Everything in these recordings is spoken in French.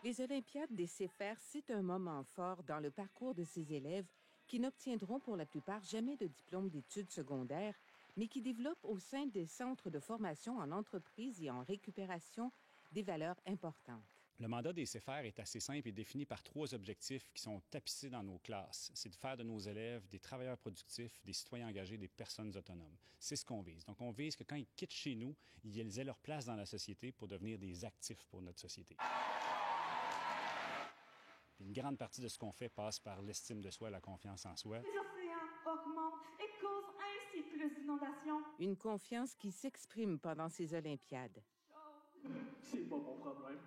Les Olympiades des CFR, c'est un moment fort dans le parcours de ces élèves qui n'obtiendront pour la plupart jamais de diplôme d'études secondaires, mais qui développent au sein des centres de formation en entreprise et en récupération des valeurs importantes. Le mandat des CFR est assez simple et défini par 3 objectifs qui sont tapissés dans nos classes. C'est de faire de nos élèves des travailleurs productifs, des citoyens engagés, des personnes autonomes. C'est ce qu'on vise. Donc, on vise que quand ils quittent chez nous, ils aient leur place dans la société pour devenir des actifs pour notre société. Une grande partie de ce qu'on fait passe par l'estime de soi et la confiance en soi. Les océans augmentent et causent ainsi plus d'inondations. Une confiance qui s'exprime pendant ces Olympiades. C'est pas mon problème.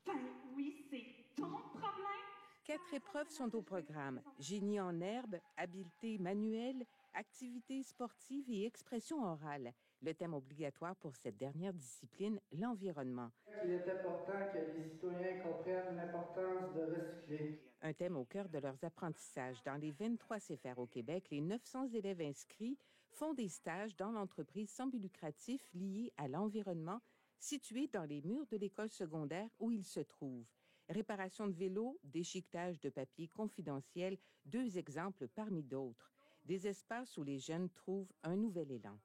Ben oui, c'est ton problème. 4 épreuves sont au programme. Génie en herbe, habileté manuelle, activités sportives et expression orale. Le thème obligatoire pour cette dernière discipline, l'environnement. Il est important que les citoyens comprennent l'importance de recycler. Un thème au cœur de leurs apprentissages. Dans les 23 CFR au Québec, les 900 élèves inscrits font des stages dans l'entreprise sans but lucratif liée à l'environnement, située dans les murs de l'école secondaire où ils se trouvent. Réparation de vélos, déchiquetage de papier confidentiel, 2 exemples parmi d'autres. Des espaces où les jeunes trouvent un nouvel élan.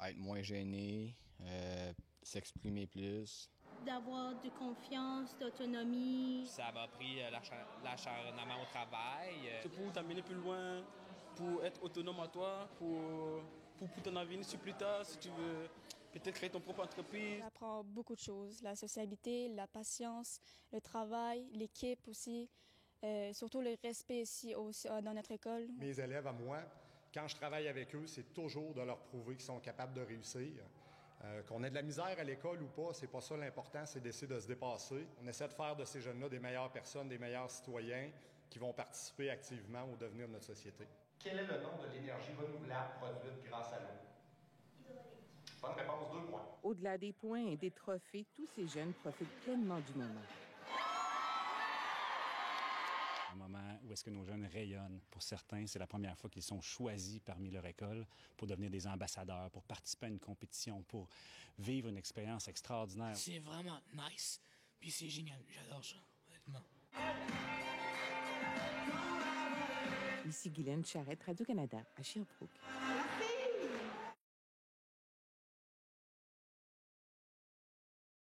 Être moins gêné, s'exprimer plus. D'avoir de confiance, d'autonomie. Ça m'a appris l'acharnement au travail. C'est pour t'amener plus loin, pour être autonome à toi, pour ton avenir sur plus tard, si tu veux peut-être créer ton propre entreprise. Ça apprend beaucoup de choses, la sociabilité, la patience, le travail, l'équipe aussi, surtout le respect ici dans notre école. Mes élèves à moi, quand je travaille avec eux, c'est toujours de leur prouver qu'ils sont capables de réussir. Qu'on ait de la misère à l'école ou pas, c'est pas ça l'important, c'est d'essayer de se dépasser. On essaie de faire de ces jeunes-là des meilleures personnes, des meilleurs citoyens qui vont participer activement au devenir de notre société. Quel est le nom de l'énergie renouvelable produite grâce à l'eau? Hydraulique. Bonne réponse, 2 points. Au-delà des points et des trophées, tous ces jeunes profitent pleinement du moment. Un moment où est-ce que nos jeunes rayonnent. Pour certains, c'est la première fois qu'ils sont choisis parmi leur école pour devenir des ambassadeurs, pour participer à une compétition, pour vivre une expérience extraordinaire. C'est vraiment nice, puis c'est génial. J'adore ça, honnêtement. Ici Guylaine Charette, Radio-Canada, à Sherbrooke.